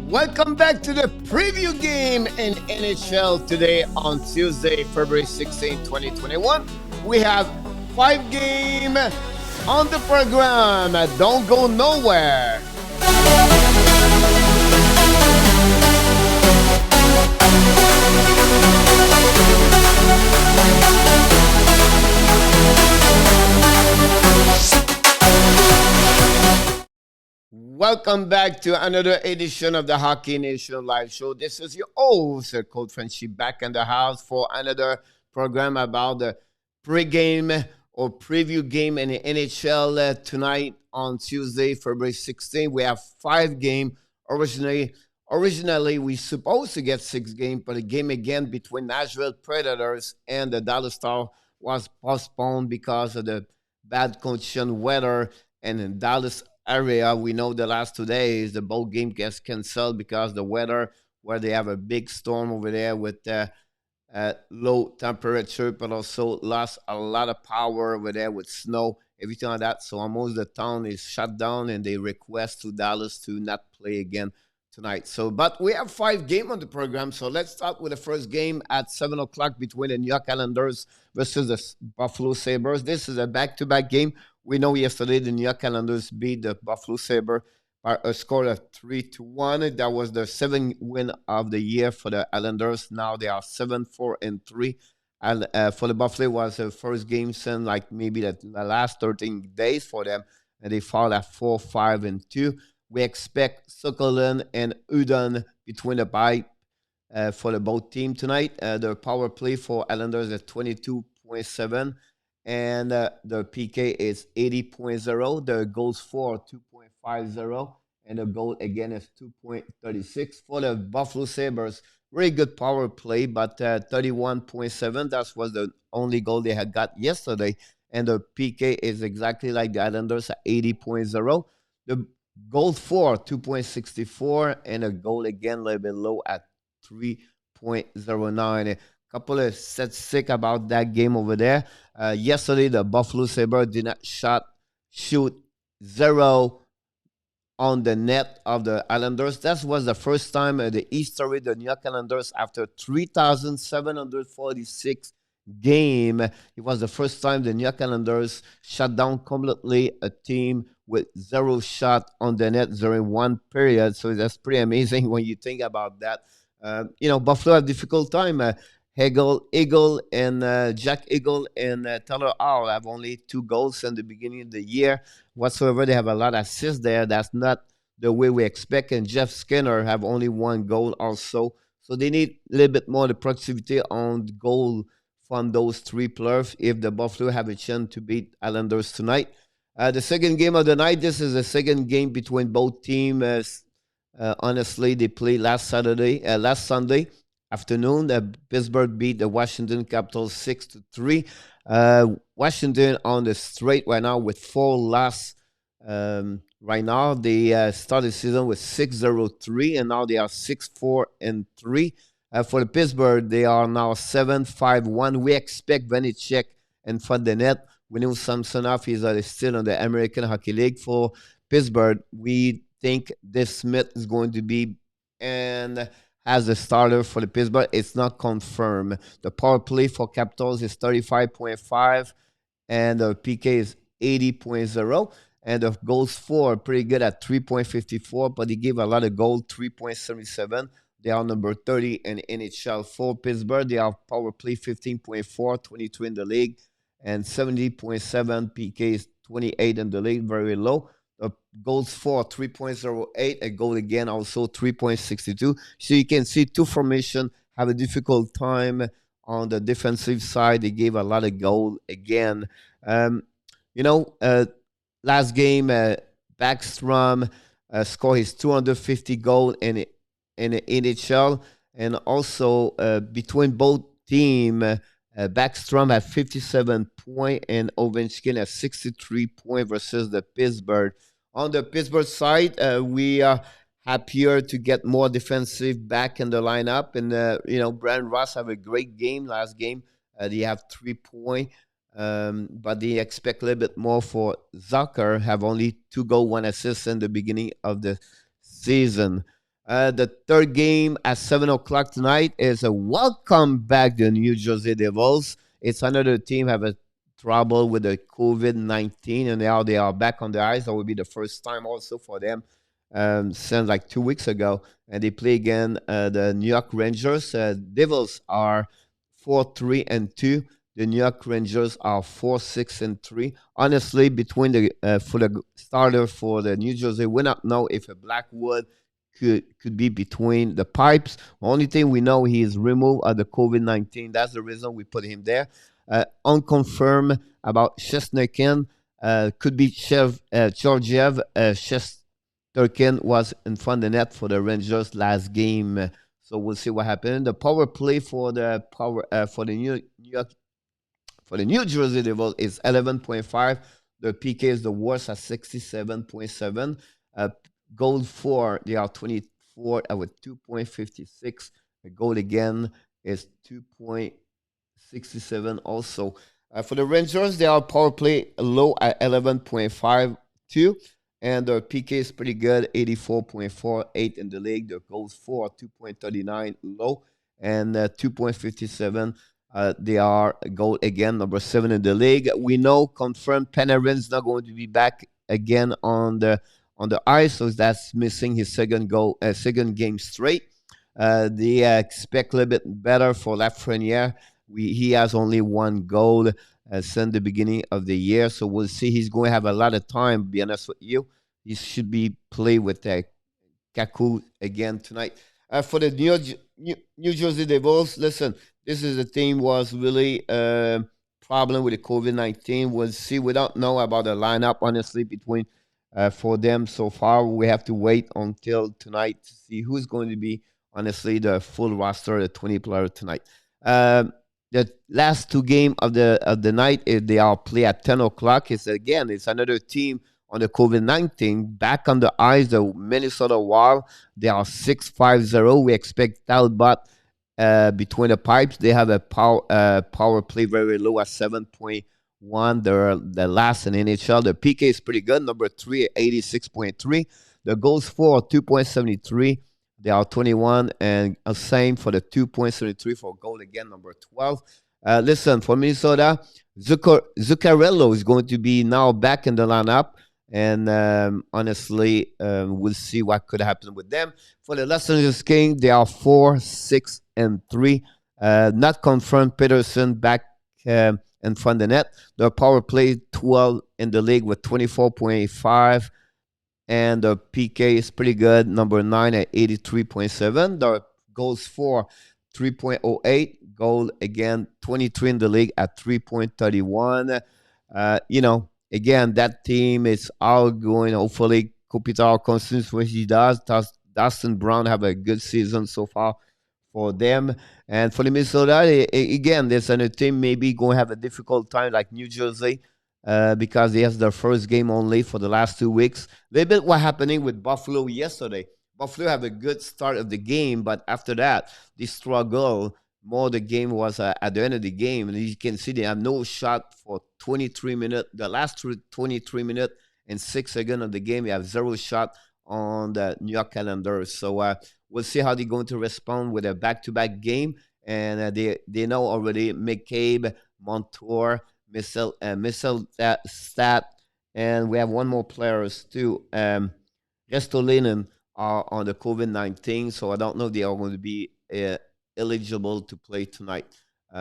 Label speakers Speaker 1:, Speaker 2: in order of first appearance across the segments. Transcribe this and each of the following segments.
Speaker 1: Welcome back to the preview game in NHL today on Tuesday, February 16, 2021. We have 5 games on the program. Don't go nowhere. Welcome back to another edition of the Hockey Nation Live Show. This is your host, Coach Frenchy, back in the house for another program about the pregame or preview game in the NHL tonight on Tuesday, February 16. We have 5 games. Originally, we supposed to get 6 games, but a game again between Nashville Predators and the Dallas Stars was postponed because of the bad condition weather and in Dallas area. We know the last 2 days the boat game gets canceled because the weather, where they have a big storm over there with low temperature, but also lost a lot of power over there with snow, everything like that. So almost the town is shut down, and they request to Dallas to not play again tonight. So, but we have 5 games on the program. So let's start with the first game at 7 o'clock between the New York Islanders versus the Buffalo Sabres. This is a back-to-back game. We know yesterday the New York Islanders beat the Buffalo Sabres by a score of 3-1. That was the 7th win of the year for the Islanders. Now they are 7-4-3. And for the Buffalo, it was the first game since like maybe the last 13 days for them, and they fall at 4-5-2. We expect Sokolin and Udon between the pipe for the both team tonight. The power play for Islanders is 22.7, and the PK is 80.0. The goals for 2.50, and the goal again is 2.36 for the Buffalo Sabres. Very good power play, but 31.7. That was the only goal they had got yesterday, and the PK is exactly like the Islanders at 80.0. The goal for 2.64, and a goal again a little bit low at 3.09. A couple of statistics about that game over there. Yesterday, the Buffalo Sabres did not shoot 0 on the net of the Islanders. That was the first time the history the New York Islanders, after 3,746 game, it was the first time the New York Islanders shut down completely a team with 0 shot on the net during one period. So that's pretty amazing when you think about that. Buffalo have difficult time. Eagle and Jack Eagle and Taylor Hall have only 2 goals in the beginning of the year. Whatsoever, they have a lot of assists there. That's not the way we expect. And Jeff Skinner have only 1 goal also. So they need a little bit more the proximity on the goal from those 3 players if the Buffalo have a chance to beat Islanders tonight. The second game of the night, this is the second game between both teams. Honestly, they played last Sunday afternoon. Pittsburgh beat the Washington Capitals 6-3. Washington on the straight right now with 4 losses. Right now, they started the season with 6-0-3, and now they are 6-4-3. For the Pittsburgh, they are now 7-5-1. We expect Vanecek in front of the net. We know Samsonov is still in the American Hockey League. For Pittsburgh, we think Dave Smith is going to be and as a starter for the Pittsburgh. It's not confirmed. The power play for Capitals is 35.5, and the PK is 80.0. And the goals for pretty good at 3.54, but they give a lot of goals, 3.77. They are number 30 in NHL. For Pittsburgh, they have power play 15.4, 22 in the league, and 70.7. PK is 28 in the league, very low. The goals for 3.08, a goal again also 3.62. So you can see 2 formation have a difficult time on the defensive side. They gave a lot of goal again. Last game, Backstrom scored his 250 goal in the NHL, and also between both teams, Backstrom had 57 points and Ovechkin has 63 points versus the Pittsburgh. On the Pittsburgh side, we are happier to get more defensive back in the lineup. And, Brandon Ross have a great game last game. They have 3 points. But they expect a little bit more for Zucker, have only 2 goals, 1 assist in the beginning of the season. The third game at 7 o'clock tonight is a welcome back the New Jersey Devils. It's another team have a trouble with the COVID-19, and now they are back on the ice. That will be the first time also for them since like 2 weeks ago, and they play again the New York Rangers. Devils are 4-3-2. The New York Rangers are 4-6-3. Honestly, between the for the starter for the New Jersey, we not know if a Blackwood could be between the pipes. Only thing we know he is removed of the COVID-19. That's the reason we put him there. Unconfirmed about Shestnerkin. Could be Georgiev. Shesterkin was in front of the net for the Rangers last game. So we'll see what happens. The power play for the New York for the New Jersey Devils is 11.5. The PK is the worst at 67.7. Uh, goal for, they are 24 with 2.56. The goal again is 2.67 also. For the Rangers, they are power play low at 11.52. And their PK is pretty good, 84.48 in the league. Their goals for 2.39 low and 2.57. They are goal again, number 7 in the league. We know confirmed Panarin's not going to be back again on the ice, so that's missing his second game straight. They expect a little bit better for Lafreniere. He has only one goal since the beginning of the year, so we'll see. He's going to have a lot of time. To be honest with you, he should be play with Kaku again tonight. For the New Jersey Devils, listen, this is the team was really problem with the COVID-19. We'll see. We don't know about the lineup, honestly, between for them so far. We have to wait until tonight to see who's going to be, honestly, the full roster, the 20 player tonight. The last two game of the night, they are play at 10 o'clock. It's another team on the COVID-19 back on the ice. The Minnesota Wild, they are 6-5-0. We expect Talbot between the pipes. They have a power play very low at 7.1. They're the last in NHL. The PK is pretty good. Number 3 at 86.3. The goals for 2.73. They are 21, and same for the 2.73 for goal again, number 12. Listen, for Minnesota, Zuccarello is going to be now back in the lineup, and honestly, we'll see what could happen with them. For the Los Angeles Kings, they are 4-6-3. Not confirmed. Peterson back in front of the net. Their power play 12 in the league with 24.5. And the PK is pretty good, number 9 at 83.7. The goals for 3.08. Goal again, 23 in the league at 3.31. Again, that team is all going. Hopefully, Kopitar continues what he does. Dustin Brown have a good season so far for them. And for the Minnesota, again, there's another team maybe going to have a difficult time like New Jersey. Because they have their first game only for the last 2 weeks. A little bit what happening with Buffalo yesterday. Buffalo have a good start of the game, but after that, they struggle more. The game was at the end of the game, and you can see they have no shot for 23 minutes. The last 23 minutes and 6 seconds of the game, they have zero shot on the New York calendar. So we'll see how they're going to respond with a back-to-back game. And they know already McCabe, Montour, Missile Stat, and we have one more players too. Restolinen are on the COVID-19, so I don't know if they are going to be eligible to play tonight.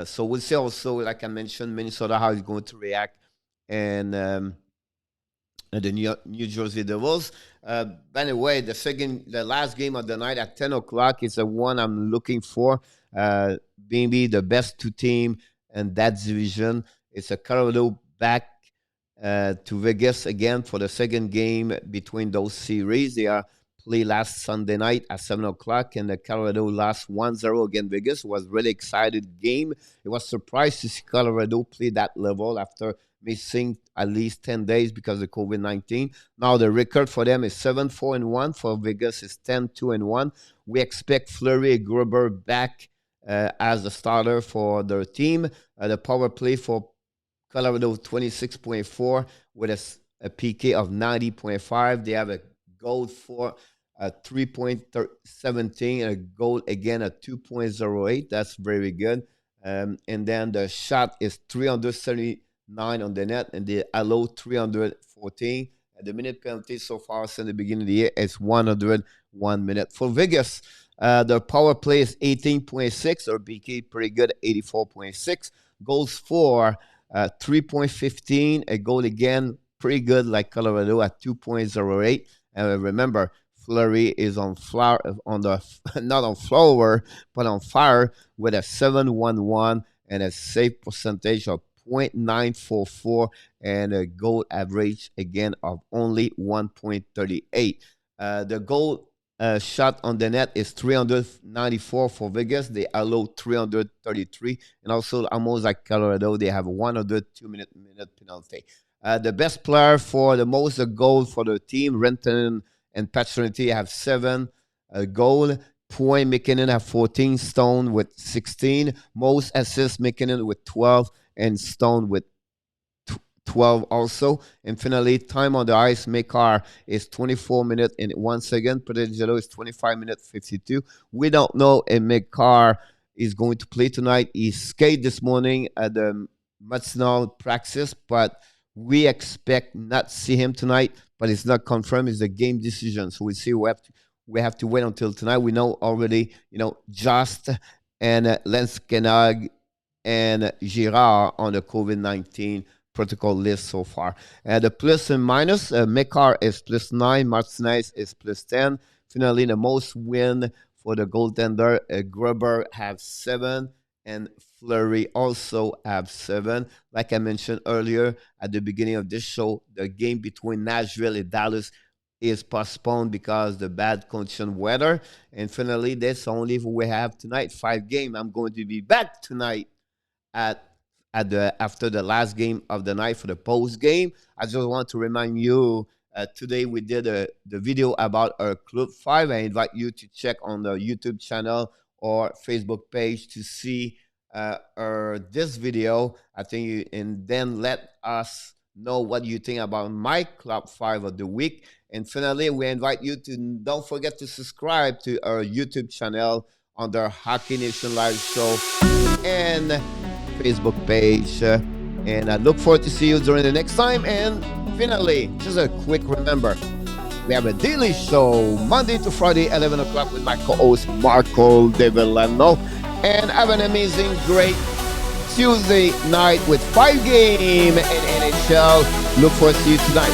Speaker 1: So we'll see also, like I mentioned, Minnesota, how he's going to react, and the New Jersey Devils. By the way, the last game of the night at 10 o'clock is the one I'm looking for. Maybe the best two team in that division. It's a Colorado back to Vegas again for the second game between those series. They are play last Sunday night at 7 o'clock, and the Colorado lost 1-0 against Vegas. It was a really excited game. It was surprised to see Colorado play that level after missing at least 10 days because of COVID-19. Now the record for them is 7-4-1. For Vegas is 10-2-1. We expect Fleury Gruber back as the starter for their team. The power play for Colorado 26.4 with a PK of 90.5. They have a goal for a 3.17, a goal again at 2.08. That's very good. And then the shot is 379 on the net, and the allow 314. And the minute penalty so far since the beginning of the year is 101 minutes. For Vegas, the power play is 18.6, or BK pretty good, 84.6. Goals for 3.15, a goal again, pretty good like Colorado at 2.08. And remember, Fleury is on flower on the not on flower but on fire with a 7.11 and a save percentage of 0.944 and a goal average again of only 1.38. The goal shot on the net is 394 for Vegas. They allow 333, and also almost like Colorado, they have a 102 minute penalty. The best player for the most goal for the team, Renton and Pacioretty have 7 goal. Point McKinnon have 14. Stone with 16. Most assists McKinnon with 12, and Stone with 12 also. And finally, time on the ice, Makar is 24 minutes and 1 second. Pedangelo is 25 minutes 52. We don't know if Makar is going to play tonight. He skated this morning at the Matinal practice, but we expect not to see him tonight. But it's not confirmed. It's a game decision, so we see. We have to wait until tonight. We know already. Just and Lenskenag and Girard on the COVID-19 protocol list so far. The plus and minus, Mekar is +9, Martinez is +10. Finally, the most win for the goaltender, Gruber have 7, and Fleury also have 7. Like I mentioned earlier at the beginning of this show, the game between Nashville and Dallas is postponed because the bad condition weather. And finally, that's only what we have tonight. 5 games. I'm going to be back tonight at the after the last game of the night for the post game. I just want to remind you, today we did the video about our Club 5. I invite you to check on the YouTube channel or Facebook page to see this video. I think and then let us know what you think about my Club 5 of the week. And finally, we invite you to don't forget to subscribe to our YouTube channel under Hockey Nation Live Show and Facebook page. And I look forward to see you during the next time. And finally, just a quick remember, we have a daily show Monday to Friday, 11 o'clock with my co-host Marco De Villano. And have an amazing, great Tuesday night with 5 games in NHL. Look forward to you tonight.